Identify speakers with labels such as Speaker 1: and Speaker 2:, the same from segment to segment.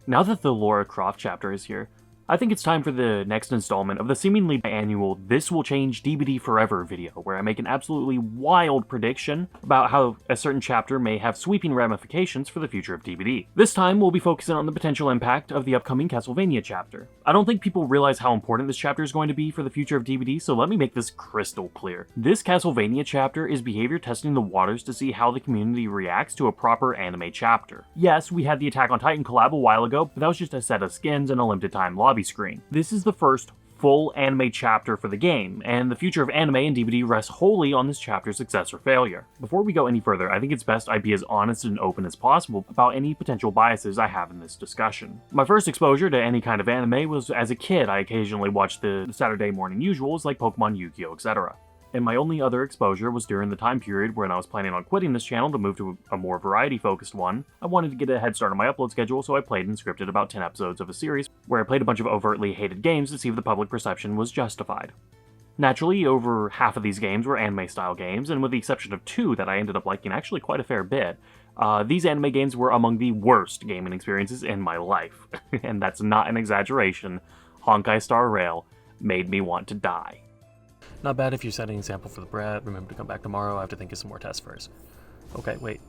Speaker 1: Now that the Lara Croft chapter is here, I think it's time for the next installment of the seemingly annual This Will Change DbD Forever video, where I make an absolutely wild prediction about how a certain chapter may have sweeping ramifications for the future of DbD. This time, we'll be focusing on the potential impact of the upcoming Castlevania chapter. I don't think people realize how important this chapter is going to be for the future of DbD, so let me make this crystal clear. This Castlevania chapter is behavior testing the waters to see how the community reacts to a proper anime chapter. Yes, we had the Attack on Titan collab a while ago, but that was just a set of skins and a limited time lobby screen. This is the first full anime chapter for the game, and the future of anime and DbD rests wholly on this chapter's success or failure. Before we go any further, I think it's best I be as honest and open as possible about any potential biases I have in this discussion. My first exposure to any kind of anime was as a kid. I occasionally watched the Saturday morning usuals like Pokemon, Yu-Gi-Oh, etc. And my only other exposure was during the time period when I was planning on quitting this channel to move to a more variety-focused one. I wanted to get a head start on my upload schedule, so I played and scripted about 10 episodes of a series where I played a bunch of overtly hated games to see if the public perception was justified. Naturally, over half of these games were anime-style games, and with the exception of 2 that I ended up liking actually quite a fair bit, these anime games were among the worst gaming experiences in my life. And that's not an exaggeration. Honkai Star Rail made me want to die.
Speaker 2: Not bad if you're setting an example for the brat. Remember to come back tomorrow. I have to think of some more tests first. Okay, wait.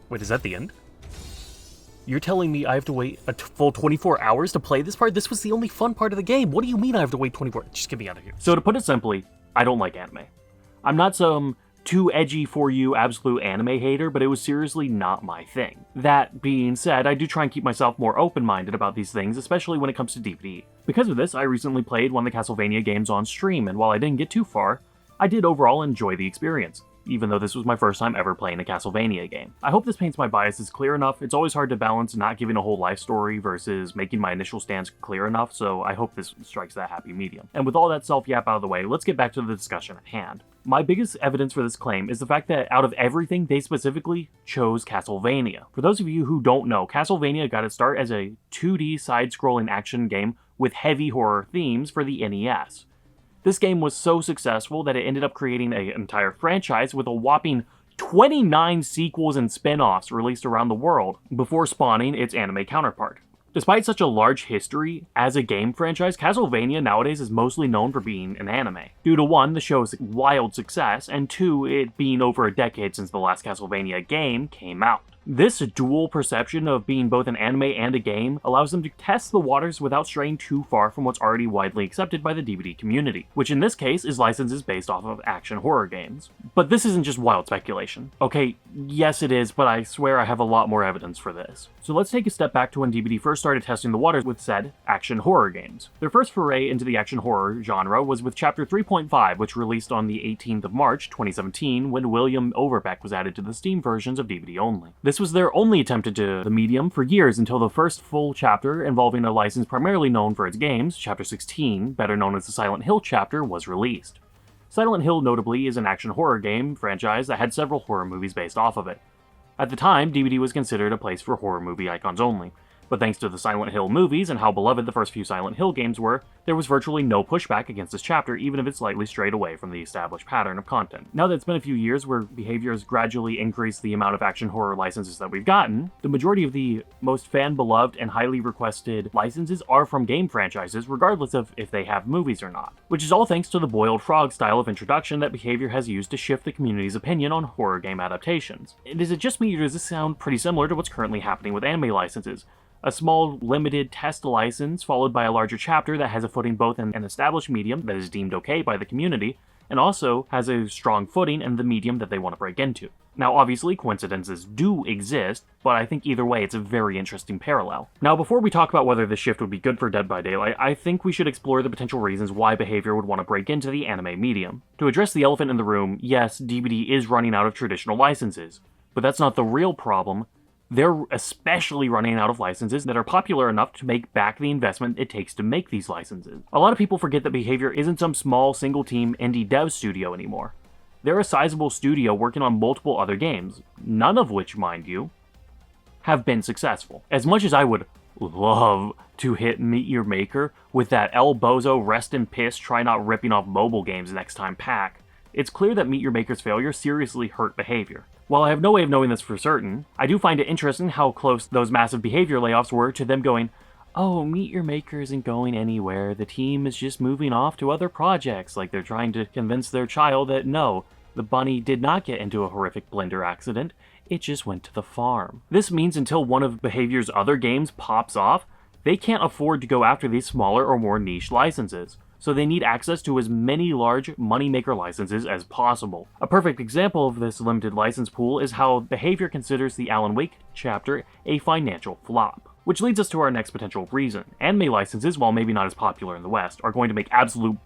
Speaker 2: Wait, is that the end? You're telling me I have to wait a full 24 hours to play this part? This was the only fun part of the game. What do you mean I have to wait 24? Just get me out of here.
Speaker 1: So to put it simply, I don't like anime. I'm not some too edgy for you absolute anime hater, but it was seriously not my thing. That being said, I do try and keep myself more open-minded about these things, especially when it comes to DbD. Because of this, I recently played one of the Castlevania games on stream, and while I didn't get too far, I did overall enjoy the experience, even though this was my first time ever playing a Castlevania game. I hope this paints my biases clear enough. It's always hard to balance not giving a whole life story versus making my initial stance clear enough, so I hope this strikes that happy medium. And with all that self-yap out of the way, let's get back to the discussion at hand. My biggest evidence for this claim is the fact that out of everything, they specifically chose Castlevania. For those of you who don't know, Castlevania got its start as a 2D side-scrolling action game with heavy horror themes for the NES. This game was so successful that it ended up creating an entire franchise with a whopping 29 sequels and spin-offs released around the world before spawning its anime counterpart. Despite such a large history as a game franchise, Castlevania nowadays is mostly known for being an anime, due to 1, the show's wild success, and 2, it being over a decade since the last Castlevania game came out. This dual perception of being both an anime and a game allows them to test the waters without straying too far from what's already widely accepted by the DbD community, which in this case is licenses based off of action horror games. But this isn't just wild speculation. Okay, yes it is, but I swear I have a lot more evidence for this. So let's take a step back to when DbD first started testing the waters with said action horror games. Their first foray into the action horror genre was with Chapter 3.5, which released on the 18th of March 2017 when William Overbeck was added to the Steam versions of DbD only. This was their only attempt into the medium for years until the first full chapter involving a license primarily known for its games, Chapter 16, better known as the Silent Hill chapter, was released. Silent Hill notably is an action horror game franchise that had several horror movies based off of it. At the time, DbD was considered a place for horror movie icons only, but thanks to the Silent Hill movies and how beloved the first few Silent Hill games were, there was virtually no pushback against this chapter, even if it slightly strayed away from the established pattern of content. Now that it's been a few years where behavior has gradually increased the amount of action horror licenses that we've gotten, the majority of the most fan-beloved and highly requested licenses are from game franchises, regardless of if they have movies or not. Which is all thanks to the boiled frog style of introduction that behavior has used to shift the community's opinion on horror game adaptations. And is it just me, or does this sound pretty similar to what's currently happening with anime licenses? A small, limited test license followed by a larger chapter that has a footing both in an established medium that is deemed okay by the community, and also has a strong footing in the medium that they want to break into. Now obviously coincidences do exist, but I think either way it's a very interesting parallel. Now before we talk about whether this shift would be good for Dead by Daylight, I think we should explore the potential reasons why behavior would want to break into the anime medium. To address the elephant in the room, yes, DbD is running out of traditional licenses, but that's not the real problem. They're especially running out of licenses that are popular enough to make back the investment it takes to make these licenses. A lot of people forget that Behavior isn't some small single-team indie dev studio anymore. They're a sizable studio working on multiple other games, none of which, mind you, have been successful. As much as I would love to hit Meet Your Maker with that El Bozo rest in piss try not ripping off mobile games next time pack, it's clear that Meet Your Maker's failure seriously hurt Behavior. While I have no way of knowing this for certain, I do find it interesting how close those massive behavior layoffs were to them going, "Oh, Meet Your Maker isn't going anywhere, the team is just moving off to other projects," like they're trying to convince their child that no, the bunny did not get into a horrific blender accident, it just went to the farm. This means until one of Behavior's other games pops off, they can't afford to go after these smaller or more niche licenses, so they need access to as many large moneymaker licenses as possible. A perfect example of this limited license pool is how Behavior considers the Alan Wake chapter a financial flop. Which leads us to our next potential reason. Anime licenses, while maybe not as popular in the West, are going to make absolute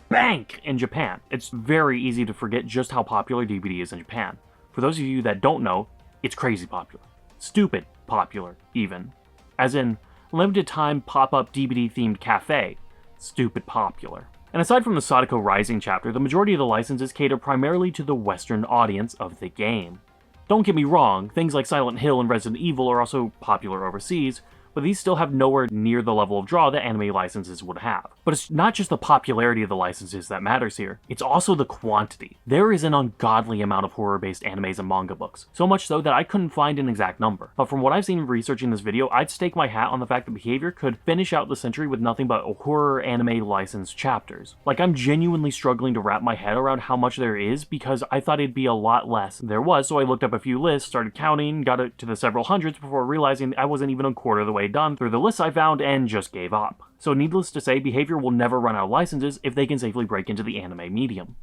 Speaker 1: bank in Japan. It's very easy to forget just how popular DbD is in Japan. For those of you that don't know, it's crazy popular. Stupid popular, even. As in, limited time pop-up DbD themed cafe. Stupid popular. And aside from the Sadako Rising chapter, the majority of the licenses cater primarily to the Western audience of the game. Don't get me wrong, things like Silent Hill and Resident Evil are also popular overseas, but these still have nowhere near the level of draw that anime licenses would have. But it's not just the popularity of the licenses that matters here, it's also the quantity. There is an ungodly amount of horror-based animes and manga books, so much so that I couldn't find an exact number. But from what I've seen researching this video, I'd stake my hat on the fact that Behavior could finish out the century with nothing but horror anime licensed chapters. Like, I'm genuinely struggling to wrap my head around how much there is, because I thought it'd be a lot less than there was, so I looked up a few lists, started counting, got it to the several hundreds before realizing I wasn't even a quarter of the way done through the lists I found and just gave up. So needless to say, Behavior will never run out of licenses if they can safely break into the anime medium.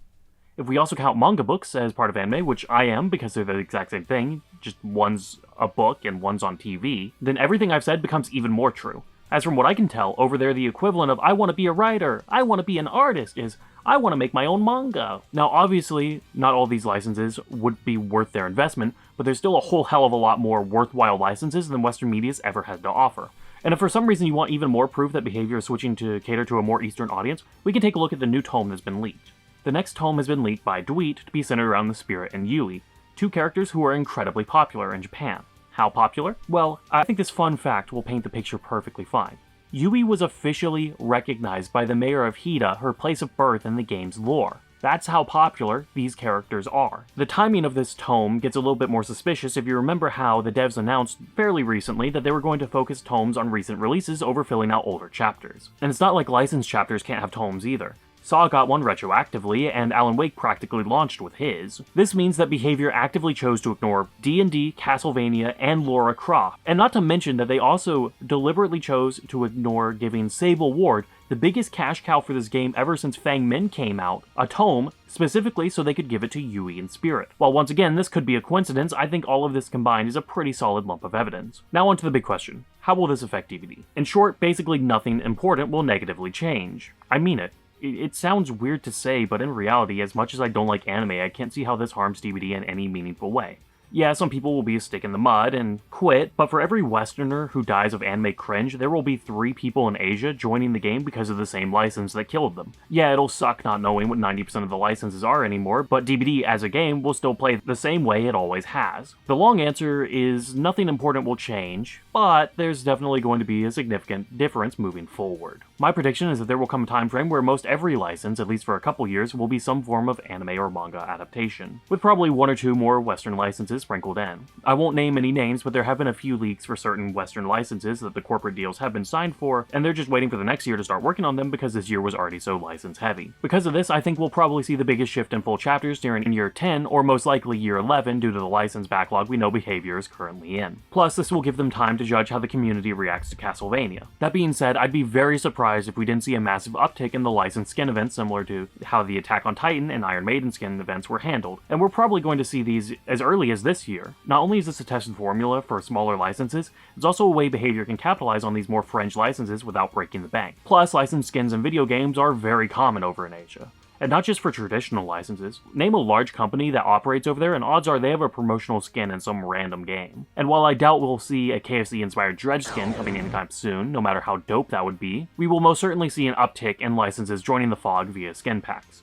Speaker 1: If we also count manga books as part of anime, which I am because they're the exact same thing, just one's a book and one's on TV, then everything I've said becomes even more true. As from what I can tell, over there the equivalent of "I want to be a writer," "I want to be an artist" is "I want to make my own manga." Now obviously, not all these licenses would be worth their investment, but there's still a whole hell of a lot more worthwhile licenses than Western media's ever had to offer. And if for some reason you want even more proof that Behavior is switching to cater to a more Eastern audience, we can take a look at the new tome that's been leaked. The next tome has been leaked by Dweet to be centered around the Spirit and Yui, two characters who are incredibly popular in Japan. How popular? Well, I think this fun fact will paint the picture perfectly fine. Yui was officially recognized by the mayor of Hida, her place of birth in the game's lore. That's how popular these characters are. The timing of this tome gets a little bit more suspicious if you remember how the devs announced fairly recently that they were going to focus tomes on recent releases over filling out older chapters. And it's not like licensed chapters can't have tomes either. Saw got one retroactively, and Alan Wake practically launched with his. This means that Behavior actively chose to ignore D&D, Castlevania, and Lara Croft, and not to mention that they also deliberately chose to ignore giving Sable Ward, the biggest cash cow for this game ever since Fang Min came out, a tome, specifically so they could give it to Yui and Spirit. While once again this could be a coincidence, I think all of this combined is a pretty solid lump of evidence. Now on to the big question. How will this affect DbD? In short, basically nothing important will negatively change. I mean it. It sounds weird to say, but in reality, as much as I don't like anime, I can't see how this harms DbD in any meaningful way. Yeah, some people will be a stick in the mud and quit, but for every Westerner who dies of anime cringe, there will be 3 people in Asia joining the game because of the same license that killed them. Yeah, it'll suck not knowing what 90% of the licenses are anymore, but DbD as a game will still play the same way it always has. The long answer is nothing important will change, but there's definitely going to be a significant difference moving forward. My prediction is that there will come a time frame where most every license, at least for a couple years, will be some form of anime or manga adaptation, with probably 1 or 2 more Western licenses sprinkled in. I won't name any names, but there have been a few leaks for certain Western licenses that the corporate deals have been signed for, and they're just waiting for the next year to start working on them because this year was already so license heavy. Because of this, I think we'll probably see the biggest shift in full chapters during year 10, or most likely year 11 due to the license backlog we know Behavior is currently in. Plus, this will give them time to judge how the community reacts to Castlevania. That being said, I'd be very surprised if we didn't see a massive uptick in the licensed skin events similar to how the Attack on Titan and Iron Maiden skin events were handled, and we're probably going to see these as early as this year. Not only is this a tested formula for smaller licenses, it's also a way Behavior can capitalize on these more fringe licenses without breaking the bank. Plus, licensed skins in video games are very common over in Asia. And not just for traditional licenses. Name a large company that operates over there and odds are they have a promotional skin in some random game. And while I doubt we'll see a KFC-inspired Dredge skin coming anytime soon, no matter how dope that would be, we will most certainly see an uptick in licenses joining the fog via skin packs.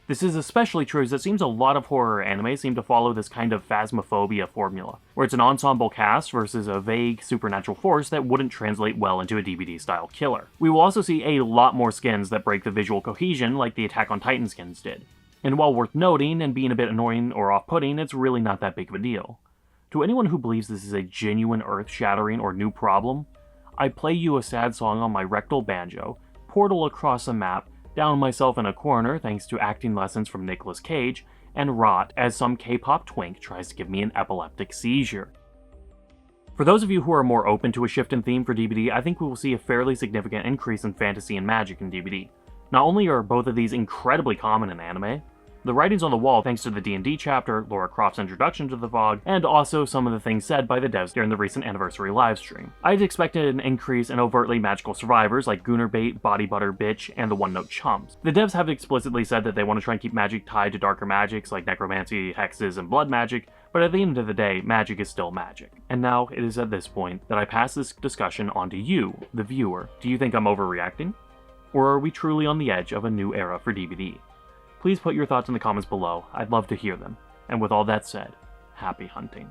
Speaker 1: This is especially true as it seems a lot of horror anime seem to follow this kind of phasmophobia formula, where it's an ensemble cast versus a vague supernatural force that wouldn't translate well into a DbD-style killer. We will also see a lot more skins that break the visual cohesion like the Attack on Titan skins did. And while worth noting and being a bit annoying or off-putting, it's really not that big of a deal. To anyone who believes this is a genuine earth-shattering or new problem, I play you a sad song on my rectal banjo, portal across a map, down myself in a corner thanks to acting lessons from Nicolas Cage, and rot as some K-pop twink tries to give me an epileptic seizure. For those of you who are more open to a shift in theme for DbD, I think we will see a fairly significant increase in fantasy and magic in DbD. Not only are both of these incredibly common in anime, the writing's on the wall thanks to the D&D chapter, Lara Croft's introduction to the VOG, and also some of the things said by the devs during the recent anniversary livestream. I'd expected an increase in overtly magical survivors like Goonerbait, Body Butter Bitch, and the One-Note Chumps. The devs have explicitly said that they want to try and keep magic tied to darker magics like necromancy, hexes, and blood magic, but at the end of the day, magic is still magic. And now, it is at this point that I pass this discussion on to you, the viewer. Do you think I'm overreacting? Or are we truly on the edge of a new era for DbD? Please put your thoughts in the comments below, I'd love to hear them. And with all that said, happy hunting.